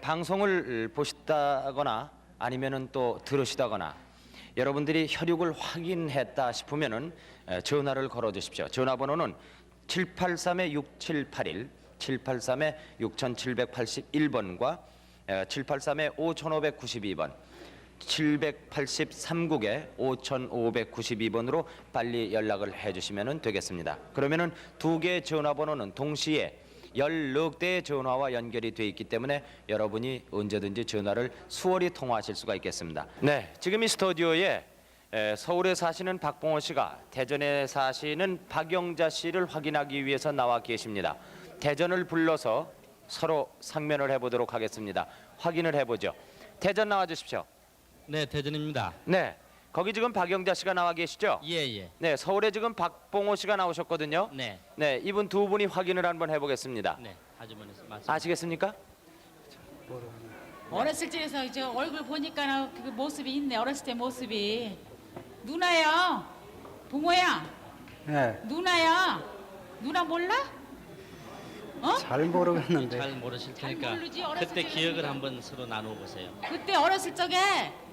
방송을 보시다거나 아니면은 또 들으시다거나 여러분들이 혈육을 확인했다 싶으면은 전화를 걸어 주십시오. 전화번호는 783-6781, 783-6781번과 783-5592번, 783국에 5592번으로 빨리 연락을 해주시면 되겠습니다. 그러면은 두 개의 전화번호는 동시에 14대의 전화와 연결이 되어 있기 때문에 여러분이 언제든지 전화를 수월히 통화하실 수가 있겠습니다. 네, 지금 이 스튜디오에 서울에 사시는 박봉호 씨가 대전에 사시는 박영자 씨를 확인하기 위해서 나와 계십니다. 대전을 불러서 서로 상면을 해보도록 하겠습니다. 확인을 해보죠. 대전 나와 주십시오. 네, 대전입니다. 네, 거기 지금 박영자 씨가 나와 계시죠? 예. 네, 서울에 지금 박봉호 씨가 나오셨거든요. 네. 네, 이분 두 분이 확인을 한번 해보겠습니다. 네, 아주머니 말씀. 아시겠습니까? 어렸을 적에서 저 얼굴 보니까 그 모습이 있네. 어렸을 때 모습이. 누나야, 봉호야. 네, 누나야. 누나 몰라? 어? 잘 모르겠는데. 잘 모르실 테니까 모르지, 어렸을 그때 적에 기억을 그냥. 한번 서로 나눠 보세요. 그때 어렸을 적에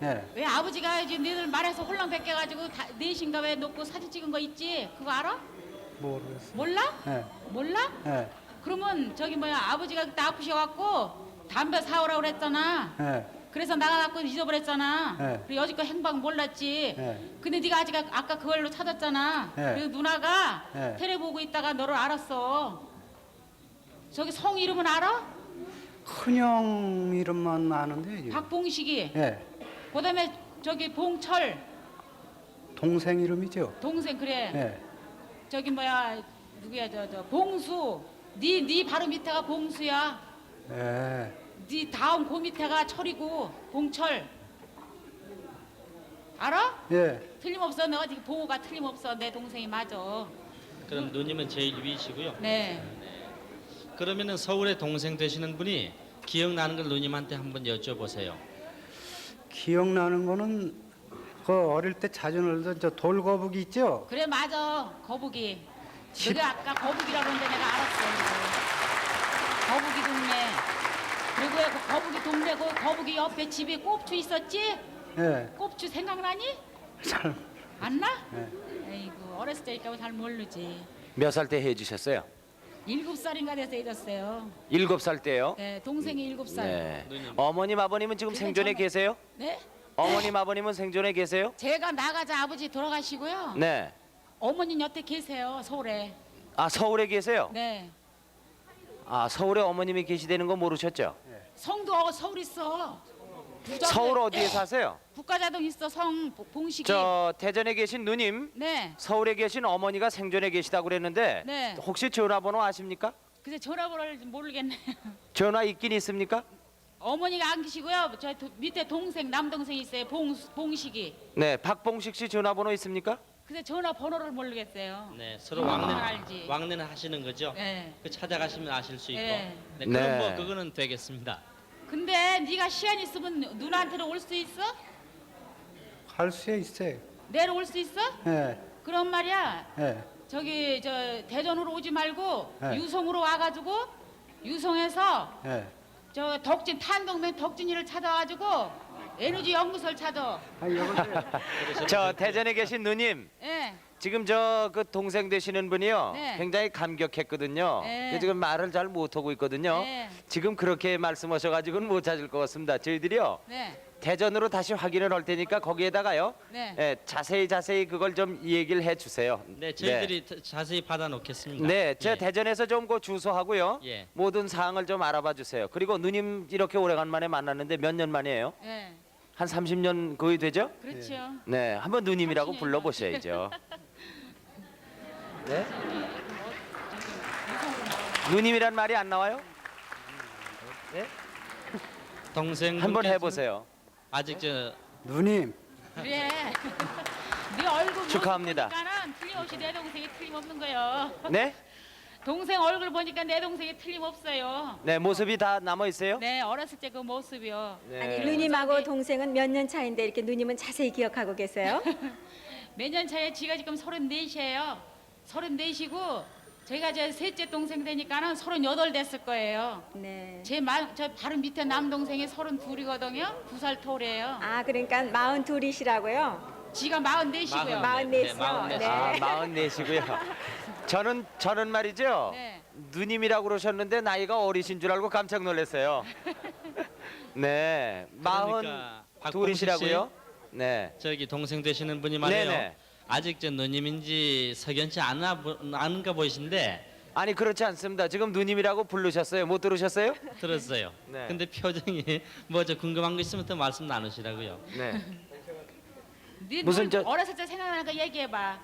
네, 왜 아버지가 이제 너희들 말해서 홀랑 벗겨가지고 넷인가 왜 놓고 사진 찍은 거 있지? 그거 알아? 모르겠어요. 몰라? 네, 몰라? 네, 그러면 저기 뭐야 아버지가 그때 아프셔갖고 담배 사오라고 그랬잖아. 네, 그래서 나가갖고 잊어버렸잖아. 네. 그리고 여지껏 행방 몰랐지. 네. 근데 네가 아직 아까 그걸로 찾았잖아. 네. 그리고 누나가 네. 테레 보고 있다가 너를 알았어. 저기 성 이름은 알아? 큰형 이름만 아는데. 박봉식이. 네, 그다음에 저기 봉철 동생 이름이죠. 동생 그래. 네, 저기 뭐야 누구야 저 봉수. 네 바로 밑에가 봉수야. 네, 네 다음 그 밑에가 철이고 봉철. 알아? 예, 틀림없어. 너가 지금 봉호가 틀림없어. 내 동생이 맞아. 그럼 누님은 제일 위시고요. 네. 그러면은 서울에 동생 되시는 분이 기억나는 걸 누님한테 한번 여쭤보세요. 기억나는 거는 그 어릴 때 자주 놀던 저 돌거북이 있죠. 그래 맞아. 거북이. 집- 너가 아까 거북이라고 했는데 내가 알았어. 이거. 거북이 동네. 그리고 그 거북이 동네 그 거북이 옆에 집에 꼽추 있었지? 네, 꼽추 생각나니? 잘. 안 나? 네. 에이구 어렸을 때니까 잘 모르지. 몇 살 때 해주셨어요? 7살인가 돼서 잊었어요. 7살 때요? 네, 동생이 7살. 네. 누님. 어머님 아버님은 지금 그게 생존에 저는- 계세요? 네? 어머님 아버님은 생존에 계세요? 제가 나가자 아버지 돌아가시고요. 네. 어머니 여태 계세요 서울에. 아, 서울에 계세요? 네. 아, 서울에 어머님이 계시다는 거 모르셨죠? 성도 서울 있어. 서울 어디에 사세요? 국가자동 있어 성 봉식이. 저 대전에 계신 누님, 네. 서울에 계신 어머니가 생존에 계시다고 그랬는데 네. 혹시 전화번호 아십니까? 글쎄 전화번호를 모르겠네. 전화 있긴 있습니까? 어머니가 안 계시고요. 저 밑에 동생 남동생 있어요. 봉식이. 네, 박봉식 씨 전화번호 있습니까? 근데 전화번호를 모르겠어요. 네, 서로 알지. 왕래는 하시는 거죠. 네. 그 찾아가시면 아실 수 있고. 네. 네, 그럼 네. 뭐 그거는 되겠습니다. 근데 네가 시간 있으면 누나한테로 올 수 있어? 갈 수 있어요. 내려올 수 있어? 네, 그런 말이야. 네, 저기 저 대전으로 오지 말고 네. 유성으로 와가지고 유성에서 네. 저 덕진 탄동면 덕진이를 찾아가지고 에너지 연구소를 찾아. 아, 여보세요. 저 대전에 계신 누님, 예. 지금 저 그 동생 되시는 분이요 네. 굉장히 감격했거든요. 네. 근데 지금 말을 잘 못하고 있거든요. 네. 지금 그렇게 말씀하셔가지고는 못 찾을 것 같습니다. 저희들이요 네. 대전으로 다시 확인을 할 테니까 거기에다가요 네. 예, 자세히 그걸 좀 얘기를 해주세요. 네, 저희들이 자세히 받아 놓겠습니다. 네, 제가 예. 대전에서 좀 그 주소하고요 예. 모든 사항을 좀 알아봐 주세요. 그리고 누님 이렇게 오래간만에 만났는데 몇 년 만이에요? 예. 한 30년 거의 되죠? 그렇죠. 네, 한번 누님이라고 30년 불러보셔야죠. 네? 누님이란 말이 안 나와요? 네? 동생 한번 해보세요. 아직 저 누님, 그래. 네 얼굴 축하합니다. 보니까는 틀림없이 내 동생이 틀림없는 거요. 네? 동생 얼굴 보니까 내 동생이 틀림없어요. 네, 모습이 다 남아 있어요? 네, 어렸을 때 그 모습이요. 네. 아니 누님하고 동생은 몇 년 차인데 이렇게 누님은 자세히 기억하고 계세요? 몇 년 차에 지가 지금 34이에요. 34이고 제가 제 셋째 동생 되니까는 38 됐을 거예요. 네. 저 바로 밑에 남동생이 32이거든요. 2살 터울이에요. 아, 그러니까 42이시라고요? 지가 44이고요. 44이요. 네, 네. 아, 44시고요. 저는 말이죠. 네. 누님이라고 그러셨는데 나이가 어리신 줄 알고 깜짝 놀랐어요. 네, 그러니까 박봉수 씨, 42이시라고요? 네. 저기 동생 되시는 분이 말이에요. 네네. 아직 저 누님인지 석연치 않은가 보이신데 아니 그렇지 않습니다. 지금 누님이라고 부르셨어요. 못 들으셨어요? 들었어요. 네. 근데 표정이 뭐 저 궁금한 거 있으면 또 말씀 나누시라고요. 네. 네 무슨 저- 어렸을 때 생각나는 거 얘기해봐.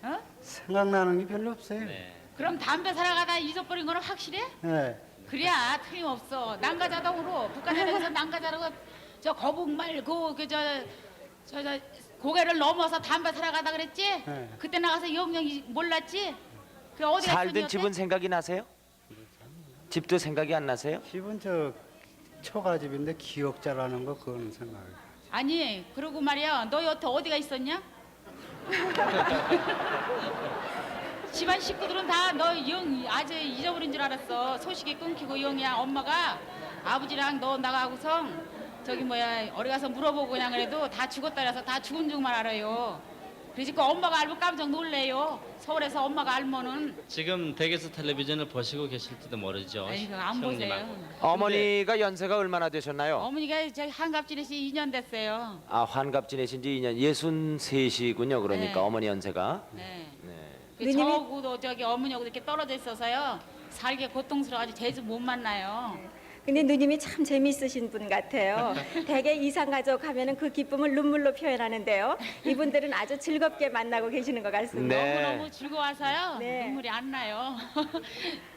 어? 생각나는 게 별로 없어요. 네. 그럼 담배 사러 가다 잊어버린 거는 확실해? 네. 그래야 틀림없어. 난가자동으로 북한에서 난가자동으로 저 거북 말고 저 고개를 넘어서 담배 사러 가다 그랬지? 네. 그때 나가서 영영이 몰랐지? 그 어디 살던 집은 생각이 나세요? 집도 생각이 안 나세요? 집은 저 처가집인데 기억 잘하는 거 그거는 생각이. 아니 그러고 말이야 너 여태 어디가 있었냐? 집안 식구들은 다 너 영 아재 잊어버린 줄 알았어. 소식이 끊기고 영이야. 엄마가 아버지랑 너 나가고서 저기 뭐야 어디 가서 물어보고 그냥 그래도 다 죽었다 그래서 다 죽은 줄만 알아요. 그러니까 엄마가 알면 깜짝 놀래요. 서울에서 엄마가 알면은 지금 댁에서 텔레비전을 보시고 계실지도 모르죠. 아이고, 안 형님하고. 보세요. 어머니가 연세가 얼마나 되셨나요? 어머니가 저기 한갑 지내시 2년 됐어요. 아 환갑 지내신 지 2년 63이군요. 그러니까 네. 어머니 연세가. 네. 네. 그 누님이- 저하고도 저기 어머니하고 이렇게 떨어져 있어서요. 살기 고통스러워가지고 자주 못 만나요. 근데 누님이 참 재미있으신 분 같아요. 대개 이상 가족 하면은 그 기쁨을 눈물로 표현하는데요. 이분들은 아주 즐겁게 만나고 계시는 것 같습니다. 네. 너무너무 즐거워서요. 네. 눈물이 안 나요.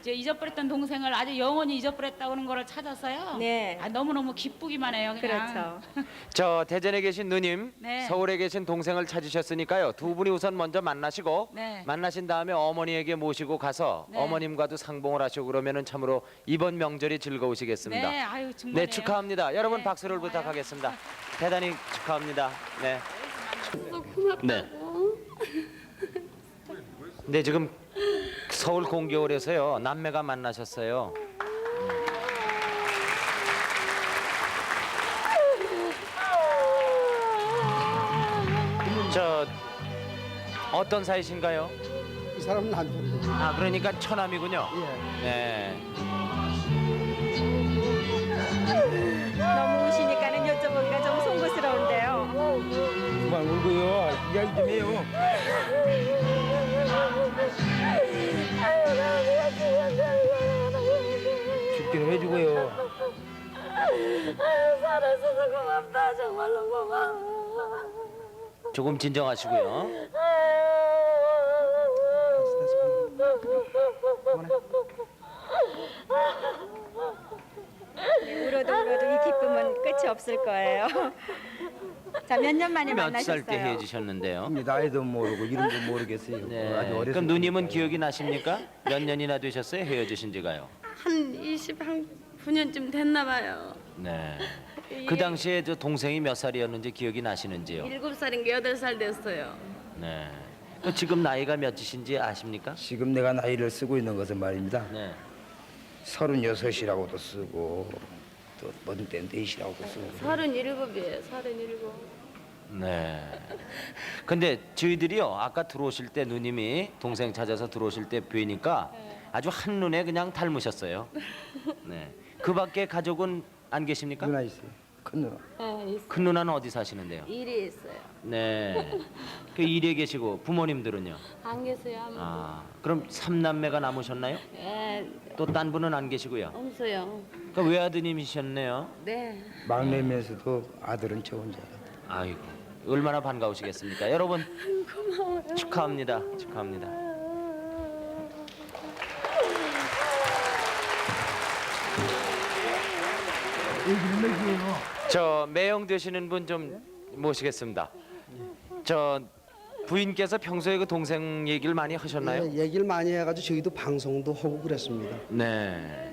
저 잊어버렸던 동생을 아주 영원히 잊어버렸다고 하는 거를 찾아서요. 네. 아, 너무너무 기쁘기만 해요. 그냥. 그렇죠. 저 대전에 계신 누님, 네. 서울에 계신 동생을 찾으셨으니까요. 두 분이 우선 먼저 만나시고 네. 만나신 다음에 어머니에게 모시고 가서 네. 어머님과도 상봉을 하시고 그러면은 참으로 이번 명절이 즐거우시겠습니다. 네, 아유 정말. 네, 축하합니다. 여러분 네, 박수를 고마워요. 부탁하겠습니다. 대단히 축하합니다. 네. 네. 네, 지금 서울 공개홀에서요. 남매가 만나셨어요. 저 어떤 사이신가요? 이 사람은 남편이에요. 아, 그러니까 처남이군요. 예. 네. 너무 우시니까는 여쭤보기가 좀 송구스러운데요. 그만 울고요. 이야기 좀 해요. 죽기는 해주고요. 살아줘서 고맙다. 정말로 고마워. 조금 진정하시고요. 네, 울어도 이 기쁨은 끝이 없을 거예요. 자, 몇 년 만에 몇 만나셨어요? 살 때 헤어지셨는데요? 나이도 모르고 이름도 모르겠어요. 네. 아주 어려서. 그럼 누님은 기억이 나십니까? 몇 년이나 되셨어요? 헤어지신 지가요? 한 29년쯤 됐나 봐요. 네. 그 당시에 저 동생이 몇 살이었는지 기억이 나시는지요? 7살인가 8살 됐어요. 네. 그 지금 나이가 몇이신지 아십니까? 지금 내가 나이를 쓰고 있는 것은 말입니다. 네. 36이라고도 쓰고 또 모든 때는 4이라고도 쓰고. 37이에요. 37. 네. 근데 저희들이요 아까 들어오실 때 누님이 동생 찾아서 들어오실 때 뵈니까 아주 한 눈에 그냥 닮으셨어요. 네. 그밖에 가족은 안 계십니까? 누나 있어요. 큰 누나. 네, 있어요. 큰 누나는 어디 사시는데요? 일이 있어요. 네. 그 일에 계시고 부모님들은요? 안 계세요. 아무도. 아, 그럼 삼남매가 남으셨나요? 네, 또 딴 분은 안 계시고요. 없어요. 그 외아드님이셨네요. 네. 막내면서도 아들은 저 혼자. 아이고, 얼마나 반가우시겠습니까? 여러분 축하합니다. 축하합니다. 저 매형 되시는 분 좀 모시겠습니다. 저 부인께서 평소에 그 동생 얘기를 많이 하셨나요? 예, 얘기를 많이 해가지고 저희도 방송도 하고 그랬습니다. 네.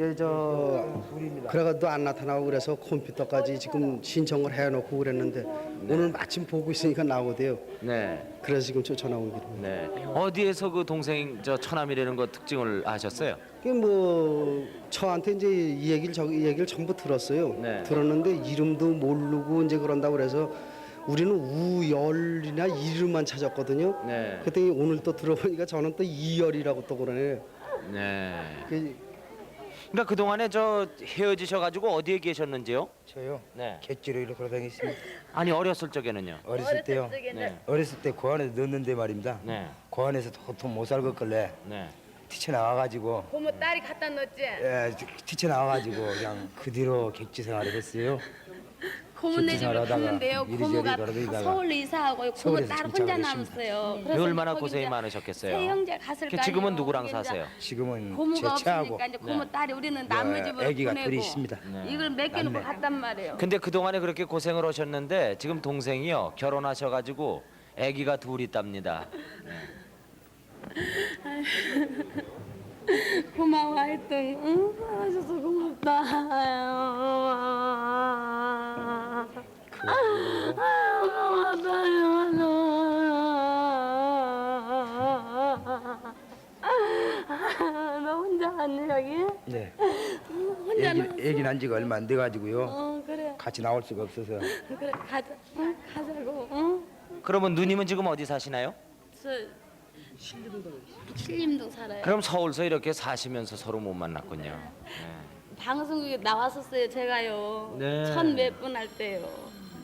그래가도 안 나타나고 그래서 컴퓨터까지 지금 신청을 해놓고 그랬는데 오늘 마침 보고 있으니까 나오대요. 네. 그래서 지금 쫓아나오기로. 네. 어디에서 그 동생 저 처남이라는 거 특징을 아셨어요? 그게 뭐 저한테 이제 이 얘기를 전부 들었어요. 네. 들었는데 이름도 모르고 이제 그런다고 그래서 우리는 우열이나 이름만 찾았거든요. 네. 그랬더니 오늘 또 들어보니까 저는 또 이열이라고 또 그러네요. 네. 그 그러니까 그 동안에 저 헤어지셔가지고 어디에 계셨는지요? 저요. 네. 갯지로 이렇게 걸어다녔습니다. 아니 어렸을 적에는요. 어렸을 때요. 네. 어렸을 때 고안에서 넣었는데 말입니다. 네. 고안에서 도통 못 살겠길래 네. 튀쳐나와가지고 고모 딸이 갖다 놨지? 예, 튀쳐나와가지고 그냥 그 뒤로 객지 생활을 했어요. 고모네 집을 하다가 갔는데요. 이리저리 고모가 돌아다니다가 서울로 이사하고 고모 서울에서 딸 진짜 혼자 하겠습니다. 남았어요. 왜 얼마나 거기 고생이 이제 많으셨겠어요. 세 형제 갔을 거 지금은 아니에요. 누구랑 그게 이제 사세요? 지금은 고모가 제 차하고 없으니까 이제 고모 네. 딸이 우리는 남의 집으로 아기가 보내고 둘이 있습니다. 이걸 맡겨놓고 갔단 말이에요. 근데 그 동안에 그렇게 고생을 하셨는데 지금 동생이요 결혼하셔가지고 아기가 둘 있답니다. 고마워 하여튼 응? 하셔서 고맙다. 너 혼자 왔니 여기? 네. 혼자 애기 난 지가 얼마 안 돼가지고요. 그래 같이 나올 수가 없어서 그래 가자 응? 가자고 응? 그러면 누님은 지금 어디 사시나요? 저 신림동 살아요. 그럼 서울서 이렇게 사시면서 서로 못 만났군요. 방송국에 나왔었어요 제가요. 네. 천 몇 분 할 때요.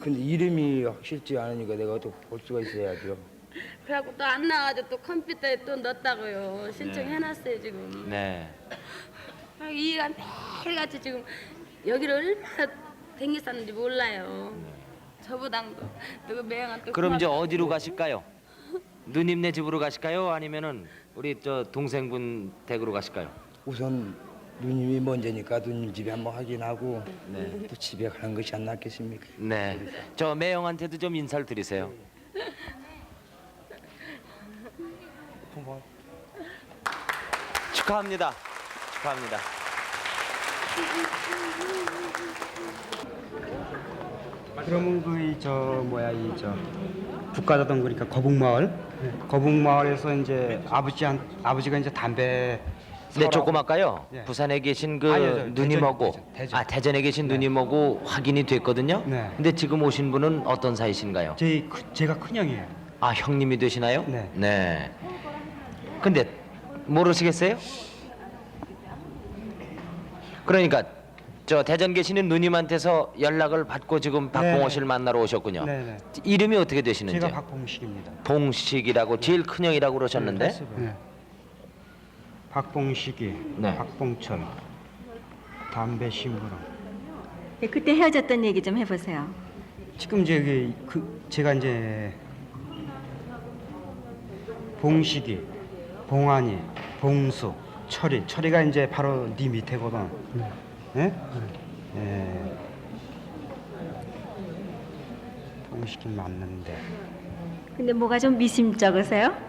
근데 이름이 확실치 않으니까 내가 어떻게 볼 수가 있어야죠. 그래갖고 또 안 나와가지고 또 컴퓨터에 또 넣었다고요. 신청해놨어요 지금. 네. 이가 매일같이 지금 여기를 얼마나 댕겼었는지 몰라요. 저보당도 누구 매형한테 그럼 이제 어디로 가실까요? 누님네 집으로 가실까요? 아니면은 우리 저 동생분 댁으로 가실까요? 우선 누님이 먼저니까 누님 집에 한번 확인하고 또 집에 가는 것이 안 낫겠습니까? 네. 저 매형한테도 좀 인사를 드리세요. 축하합니다. 축하합니다. 그러면 이 북가다동 그러니까 거북마을 거북마을에서 이제 아버지가 이제 담배 네, 조금 아까요. 예. 부산에 계신 그 아니요, 누님하고 대전. 대전에 계신 누님하고 확인이 됐거든요. 네. 근데 지금 오신 분은 어떤 사이신가요? 제가 큰형이에요. 아, 형님이 되시나요? 네. 네. 근데 모르시겠어요? 그러니까 저 대전 계시는 누님한테서 연락을 받고 지금 박봉호 씨를 만나러 오셨군요. 네네. 이름이 어떻게 되시는지? 제가 박봉식입니다. 봉식이라고 제일 큰 형이라고 그러셨는데. 네. 박봉식이, 네. 박봉철, 담배 심부름. 네, 그때 헤어졌던 얘기 좀 해보세요. 지금 이제 제가 이제 봉식이, 봉안이, 봉수, 철이가 이제 바로 네 밑에거든. 예? 예. 봉식이 맞는데. 근데 뭐가 좀 미심쩍으세요?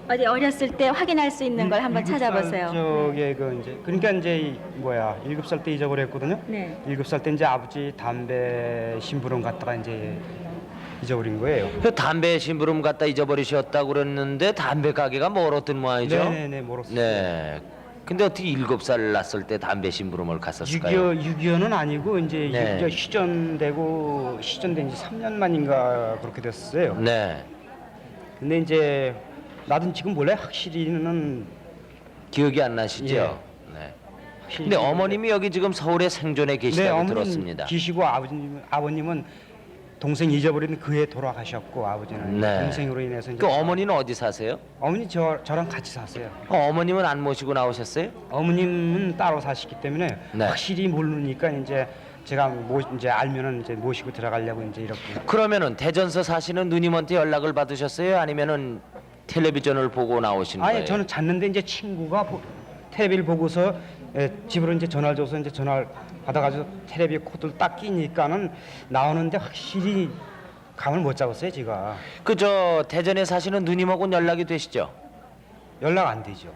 어디 어렸을 때 확인할 수 있는 걸 한번 찾아보세요. 쪽에 그러니까 이제 7살 때 잊어버렸거든요. 네. 7살 때 이제 아버지 담배 심부름 갔다가 이제 잊어버린 거예요. 그 담배 심부름 갖다 잊어버리셨다고 그랬는데 담배 가게가 멀었던 모양이죠? 네네네, 멀었어요. 네. 근데 어떻게 7살 났을 때 담배 심부름을 갔었을까요? 6.25는 아니고 이제 네. 6.25 시전된 지 3년 만인가 그렇게 됐어요. 네. 근데 이제 나도 지금 몰래 확실히는 기억이 안 나시죠? 네. 확실히 근데 어머님이 여기 지금 서울에 생존해 네, 계시다고 어머님 들었습니다. 계시고 아버님은 동생 잊어버린 그해 돌아가셨고 아버지는 네. 동생으로 인해서 이제 그 어머니는 어디 사세요? 어머니 저랑 같이 사세요. 어머님은 안 모시고 나오셨어요? 어머님은 따로 사시기 때문에 네. 확실히 모르니까 이제 제가 이제 알면은 이제 모시고 들어가려고 이제 이렇게. 그러면은 대전서 사시는 누님한테 연락을 받으셨어요? 아니면은 텔레비전을 보고 나오신 거예요? 아니 저는 잤는데 이제 친구가 텔레비를 보고서 집으로 이제 전화를 줘서 이제 전화를 받아가지고 텔레비 코드를 딱 끼니까는 나오는데 확실히 감을 못 잡았어요 제가. 그저 대전에 사시는 누님하고는 연락이 되시죠? 연락 안 되죠.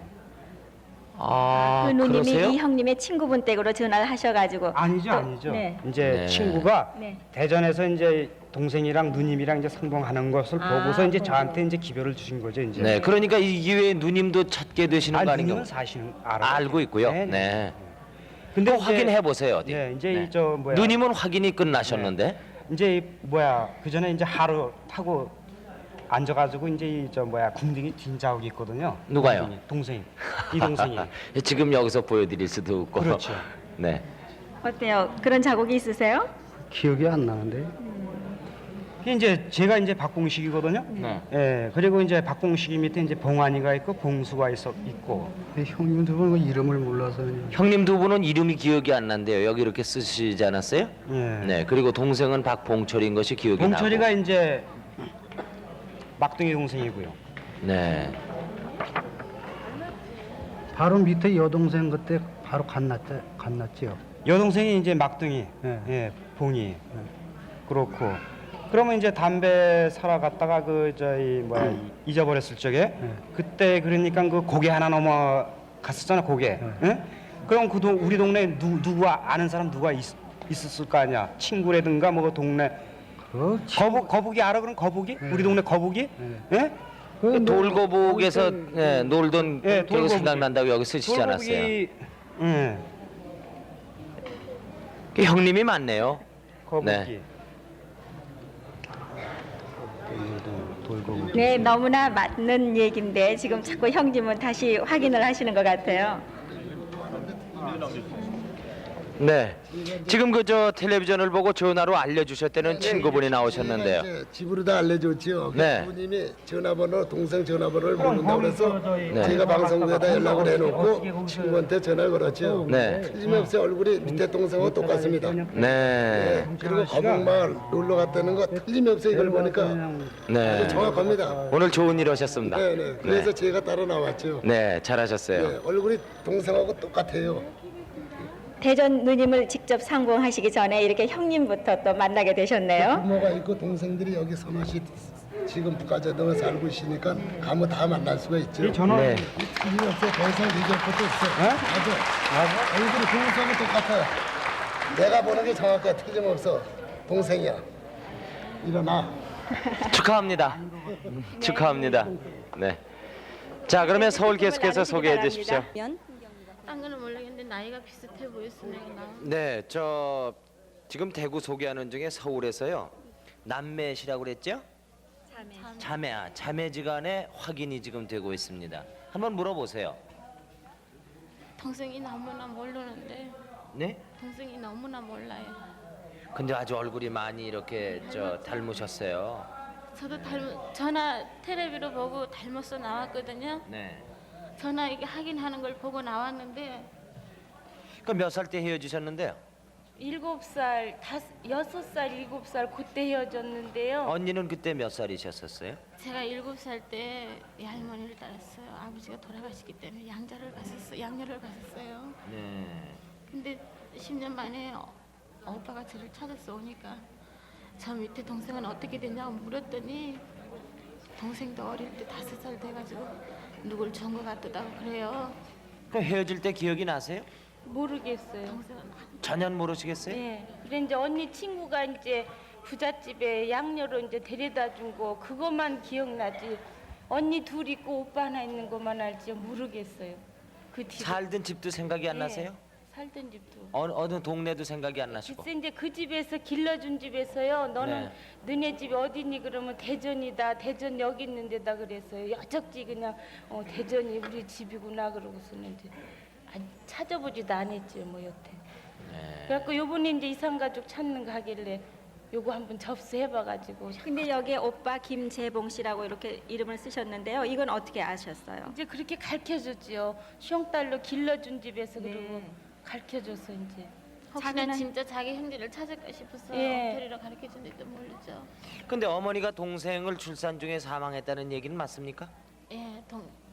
아, 그 누님이 그러세요? 이 형님의 친구분 댁으로 전화를 하셔가지고 아니죠, 또- 아니죠. 네. 이제 네. 친구가 네. 대전에서 이제 동생이랑 누님이랑 이제 상봉하는 것을 보고서 이제 저한테 이제 기별을 주신 거죠, 이제. 네, 그러니까 이 기회에 누님도 찾게 되시는 거 아닌가? 누님은 사실은 알아요. 알고 있고요. 네, 네. 네. 근데 또 이제- 확인해 보세요 어디. 네, 이제 네. 이저 뭐야? 누님은 확인이 끝나셨는데. 이제 뭐야 그 전에 이제 하루 타고 앉아가지고 이제 이저 뭐야 궁둥이 긴 자국이 있거든요. 누가요? 동생이. 이 동생이. 지금 여기서 보여드릴 수도 없고. 그렇죠. 네. 어때요? 그런 자국이 있으세요? 기억이 안 나는데. 이제 제가 이제 박봉식이거든요. 네. 예, 그리고 이제 박봉식이 밑에 이제 봉환이가 있고 봉수가 있고. 형님 두 분은 이름을 몰라서. 형님 두 분은 이름이 기억이 안 난대요. 여기 이렇게 쓰시지 않았어요? 예. 네. 그리고 동생은 박봉철인 것이 기억이 봉철이가 나고. 이제 막둥이 동생이고요. 네. 바로 밑에 여동생 그때 바로 갔났지요. 여동생이 이제 막둥이, 예, 봉이. 그렇고. 그러면 이제 담배 사러 갔다가 그 저희 뭐야 잊어버렸을 적에 그때 그러니까 그 고개 하나 넘어 갔었잖아 고개. 예? 그럼 그 우리 동네 누구 아는 사람 누가 있었을 거 아니야? 친구라든가 뭐 동네. 거북이 알아? 그럼 거북이? 우리 동네 거북이? 예? 그 돌거북에서 네, 놀던 예, 기억이 돌거북이. 생각난다고 여기 쓰시지 않았어요? 돌거북이, 예, 그 형님이 맞네요. 거북이. 네. 돌거북이. 네, 너무나 맞는 얘기인데 지금 자꾸 형님은 다시 확인을 하시는 것 같아요. 네. 지금 그저 텔레비전을 보고 전화로 알려주셨다는 친구분이 나오셨는데요. 제가 이제 집으로 다 알려줬죠. 네. 부모님이 전화번호, 동생 전화번호를 모른다고 그래서 네. 제가 방송국에다 연락을 해놓고 친구한테 전화를 걸었죠. 네. 틀림없이 얼굴이 밑에 동생하고 똑같습니다. 네. 네. 그리고 거북마을 놀러 갔다는 거 틀림없이 이걸 보니까 네. 아주 정확합니다. 오늘 좋은 일 하셨습니다. 네네. 그래서 제가 따라 나왔죠. 네, 잘하셨어요. 네, 얼굴이 동생하고 똑같아요. 대전 누님을 직접 상봉하시기 전에 이렇게 형님부터 또 만나게 되셨네요. 부모가 있고 동생들이 여기 서너시 지금까지 너 살고 있으니까 가면 다 만날 수가 있죠. 네. 틀림없어. 더 이상 얘기할 것도 없어. 맞아. 얼굴이 동생이 똑같아. 내가 보는 게 정확해. 틀림없어. 동생이야. 일어나. 축하합니다. 축하합니다. 네. 자, 그러면 서울 계속해서 소개해 주십시오. 딴 거는 모르겠는데 나이가 비슷해 보였으니까 나. 네, 저 지금 대구 소개하는 중에 서울에서요. 남매시라고 그랬죠? 자매지간에 확인이 지금 되고 있습니다. 한번 물어보세요. 동생이 너무나 모르는데 네? 동생이 너무나 몰라요. 근데 아주 얼굴이 많이 이렇게 저 닮으셨어요. 저도 전화 텔레비로 보고 닮아서 나왔거든요. 네. 전화 이게 확인하는 걸 보고 나왔는데 그 몇 살 때 헤어지셨는데요? 7살, 6살, 7살 그때 헤어졌는데요. 언니는 그때 몇 살이셨었어요? 제가 7살 때 할머니를 따랐어요. 아버지가 돌아가시기 때문에 양자를 갔었어요. 네. 근데 10년 만에 오빠가 저를 찾아서 오니까 저 밑에 동생은 어떻게 됐냐고 물었더니 동생도 어릴 때 5살 돼가지고 누굴 준 것 같다고 그래요. 그 헤어질 때 기억이 나세요? 모르겠어요. 동생은 전혀 모르시겠어요? 네. 그래 이제 언니 친구가 이제 부잣집에 양녀로 이제 데려다 준 거 그것만 기억나지. 언니 둘 있고 오빠 하나 있는 것만 알지 모르겠어요. 그 뒤로 살던 집도 생각이 안 네. 나세요? 살던 집도. 어느 동네도 생각이 안 나시고. 글쎄 이제 그 집에서 길러준 집에서요. 너는 너네 집이 어디니 그러면 대전이다. 대전 여기 있는 데다 그랬어요. 여적지 그냥 대전이 우리 집이구나 그러고서는 이제 찾아보지도 않았죠 뭐 여태. 그래갖고 요번에 이제 이상가족 찾는 거 하길래 요거 한번 접수해봐가지고 근데 여기에 오빠 김재봉 씨라고 이렇게 이름을 쓰셨는데요. 이건 어떻게 아셨어요? 이제 그렇게 가르쳐줬지요. 시험딸로 길러준 집에서 네. 그리고 가르쳐줘서 이제. 혹시나 자기는- 진짜 자기 형제를 찾을까 싶어서 예. 엉터리로 가르쳐준지도 모르죠. 근데 어머니가 동생을 출산 중에 사망했다는 얘기는 맞습니까? 예,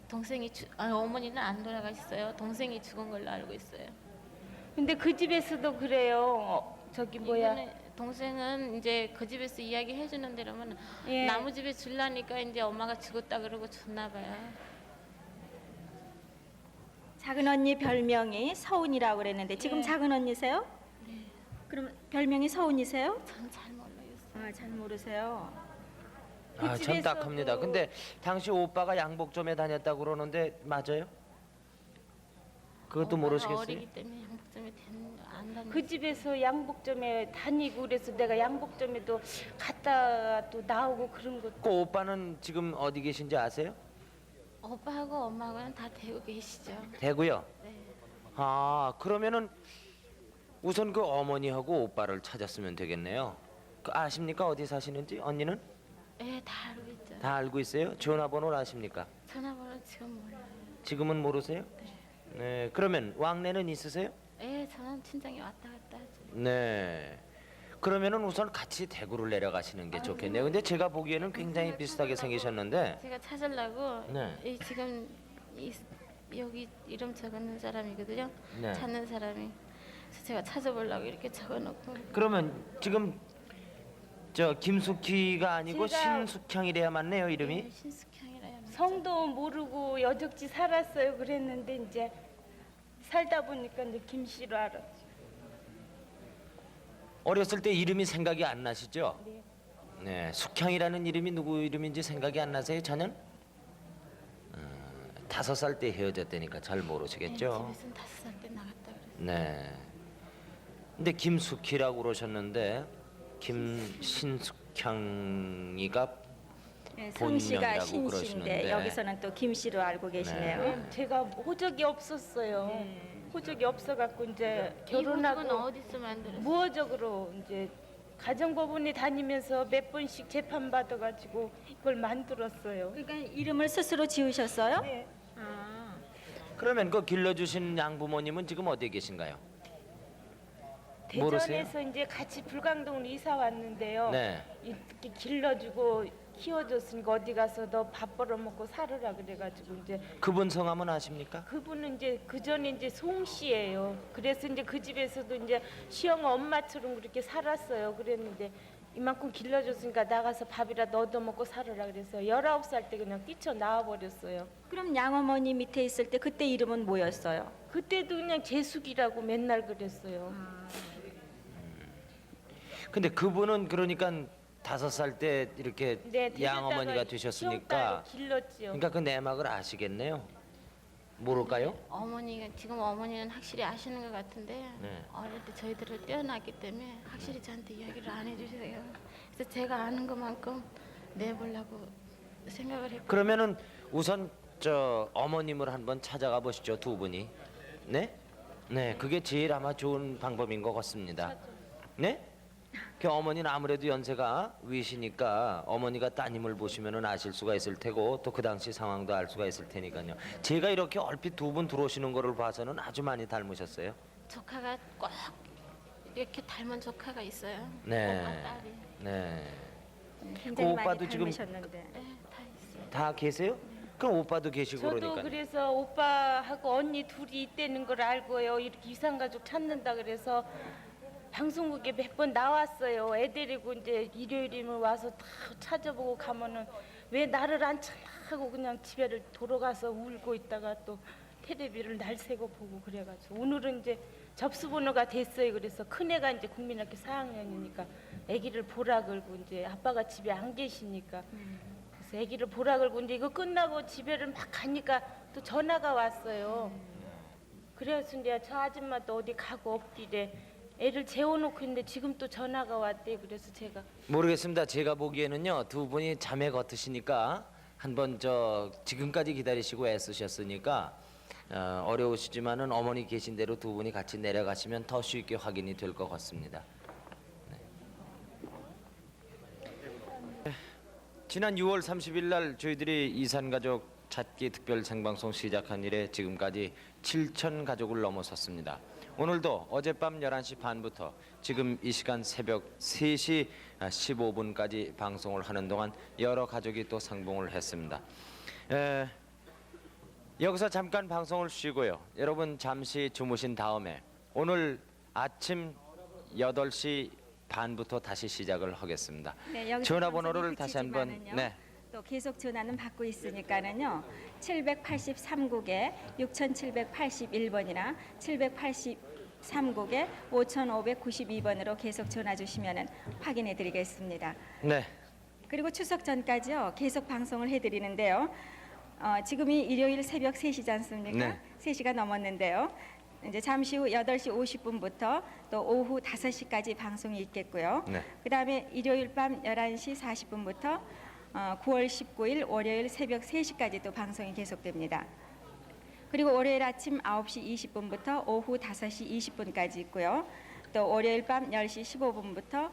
동생이 어머니는 안 돌아가셨어요. 동생이 죽은 걸로 알고 있어요. 근데 그 집에서도 그래요. 저기 뭐야. 이번에 동생은 이제 그 집에서 이야기해 주는 대로면 예. 나무 집에 줄라니까 이제 엄마가 죽었다 그러고 줬나 봐요. 작은 언니 별명이 서운이라고 그랬는데 지금 예. 작은 언니세요? 네. 그럼 별명이 서운이세요? 저는 잘 몰라요. 아, 잘 모르세요. 그 아, 참 집에서도- 딱합니다. 근데 당시 오빠가 양복점에 다녔다고 그러는데 맞아요? 그것도 엄마가 모르시겠어요? 어리기 때문에 양복점에 안 다녔어요. 그 집에서 양복점에 다니고 그래서 내가 양복점에도 갔다 또 나오고 그런 것. 그 오빠는 지금 어디 계신지 아세요? 오빠하고 엄마하고는 다 대구 계시죠. 대구요. 네. 아, 그러면은 우선 그 어머니하고 오빠를 찾았으면 되겠네요. 그 아십니까? 어디 사시는지 언니는? 네, 다 알고 있죠. 다 알고 있어요? 전화번호를 아십니까? 전화번호 지금 몰라요. 지금은 모르세요? 네. 그러면 왕래는 있으세요? 네, 저는 친정에 왔다 갔다 하죠. 네. 그러면은 우선 같이 대구를 내려가시는 게 좋겠네요. 근데 제가 보기에는 굉장히 비슷하게 생기셨는데. 제가 찾으려고 네. 이 지금 여기 이름 적는 사람이거든요. 네. 찾는 사람이. 그래서 제가 찾아보려고 이렇게 적어놓고. 그러면 지금 저 김숙희가 아니고 제가- 신숙향이래야 맞네요, 이름이. 네, 신숙향이라야 합니다. 성도 모르고 여적지 살았어요. 그랬는데 이제 살다 보니까 이제 김씨로 알았죠. 어렸을 때 이름이 생각이 안 나시죠? 네. 네, 숙향이라는 이름이 누구 이름인지 생각이 안 나세요, 전혀? 5살 때 헤어졌다니까 잘 모르시겠죠? 집에서는 5살 때 나갔다 그랬어요. 네. 근데 김숙희라고 그러셨는데 김신숙향이가 네, 성씨가 본명이라고 신씨인데 그러시는데. 여기서는 또 김씨로 알고 계시네요. 네, 제가 호적이 없었어요. 호적이 없어갖고 이제 결혼하고 이 호적은 어디서 만들었어요? 무허적으로 이제 가정법원에 다니면서 몇 번씩 재판 받아가지고 이걸 만들었어요. 그러니까 이름을 스스로 지으셨어요? 네. 그러면 그 길러주신 양부모님은 지금 어디에 계신가요? 모르세요? 대전에서 이제 같이 불광동으로 이사 왔는데요. 네. 이렇게 길러주고 키워줬으니까 어디 가서 너 밥 벌어먹고 살으라 그래가지고 이제 그분 성함은 아십니까? 그분은 이제 그 전에 이제 송 씨예요. 그래서 이제 그 집에서도 이제 시영 엄마처럼 그렇게 살았어요. 그랬는데 이만큼 길러줬으니까 나가서 밥이라도 얻어먹고 살으라 그래서 19살 때 그냥 뛰쳐 나와 버렸어요. 그럼 양어머니 밑에 있을 때 그때 이름은 뭐였어요? 그때도 그냥 재숙이라고 맨날 그랬어요. 근데 그분은 그러니까 5살 때 이렇게 네, 양어머니가 데려다가 되셨으니까 시험딸로 길렀지요. 그러니까 그 내막을 아시겠네요. 모를까요? 어머니가 지금 어머니는 확실히 아시는 것 같은데 네. 어릴 때 저희들을 떼어놨기 때문에 확실히 저한테 이야기를 안 해주세요. 그래서 제가 아는 것만큼 내보려고 생각을 했고. 그러면은 우선 저 어머님을 한번 찾아가 보시죠, 두 분이. 네? 네, 그게 제일 아마 좋은 방법인 것 같습니다. 네? 그 어머니는 아무래도 연세가 위시니까 어머니가 따님을 보시면은 아실 수가 있을 테고 또 그 당시 상황도 알 수가 있을 테니까요. 제가 이렇게 얼핏 두 분 들어오시는 거를 봐서는 아주 많이 닮으셨어요. 조카가 꼭 이렇게 닮은 조카가 있어요. 네. 엄마 딸이. 네. 굉장히 그 오빠도 많이 지금- 닮으셨는데. 네, 다 있어요. 다 계세요? 그럼 오빠도 계시고 저도 그러니까. 그래서 오빠하고 언니 둘이 있다는 걸 알고요. 이렇게 이산가족 찾는다 그래서 방송국에 몇 번 나왔어요. 애 데리고 이제 일요일이면 와서 다 찾아보고 가면은 왜 나를 안 찾나 하고 그냥 집에를 돌아가서 울고 있다가 또 텔레비를 날새고 보고 그래가지고 오늘은 이제 접수번호가 됐어요. 그래서 큰애가 이제 국민학교 4학년이니까 아기를 보라 그러고 이제 아빠가 집에 안 계시니까 그래서 아기를 보라 그러고 이제 이거 끝나고 집에를 막 가니까 또 전화가 왔어요. 그래서 이제 저 아줌마도 어디 가고 없디래. 애를 재워놓고 있는데 지금 또 전화가 왔대. 그래서 제가 모르겠습니다. 제가 보기에는요 두 분이 자매 같으시니까 한번 저 지금까지 기다리시고 애쓰셨으니까 어려우시지만은 어머니 계신 대로 두 분이 같이 내려가시면 더 쉽게 확인이 될 것 같습니다. 네. 지난 6월 30일 날 저희들이 이산가족 찾기 특별 생방송 시작한 이래 지금까지 7천 가족을 넘어섰습니다. 오늘도 어젯밤 11시 반부터 지금 이 시간 새벽 3시 15분까지 방송을 하는 동안 여러 가족이 또 상봉을 했습니다. 여기서 잠깐 방송을 쉬고요. 여러분 잠시 주무신 다음에 오늘 아침 8시 반부터 다시 시작을 하겠습니다. 네, 여기서 전화번호를 방송이 다시 한번 그치지만은요. 또 계속 전화는 받고 있으니까는요. 783국에 6781번이나 783국에 5592번으로 계속 전화 주시면은 확인해 드리겠습니다. 네. 그리고 추석 전까지요. 계속 방송을 해 드리는데요. 지금이 일요일 새벽 3시지 않습니까? 네. 3시가 넘었는데요. 이제 잠시 후 8시 50분부터 또 오후 5시까지 방송이 있겠고요. 네. 그다음에 일요일 밤 11시 40분부터 9월 19일 월요일 새벽 3시까지 또 방송이 계속됩니다. 그리고 월요일 아침 9시 20분부터 오후 5시 20분까지 있고요. 또 월요일 밤 10시 15분부터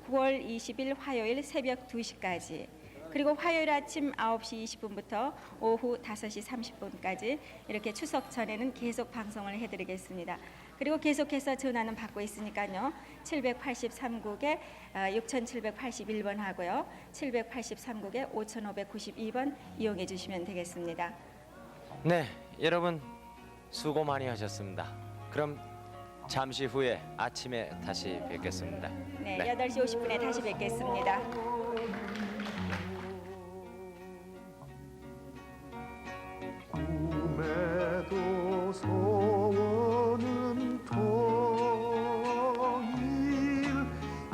9월 20일 화요일 새벽 2시까지, 그리고 화요일 아침 9시 20분부터 오후 5시 30분까지 이렇게 추석 전에는 계속 방송을 해드리겠습니다. 그리고 계속해서 전화는 받고 있으니까요. 783국에 6781번 하고요. 783국에 5592번 이용해 주시면 되겠습니다. 네, 여러분 수고 많이 하셨습니다. 그럼 잠시 후에 아침에 다시 뵙겠습니다. 네, 8시 50분에 다시 뵙겠습니다. 꿈에도 소원은 통일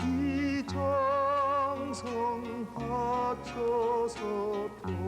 이 정성 바쳐서 통일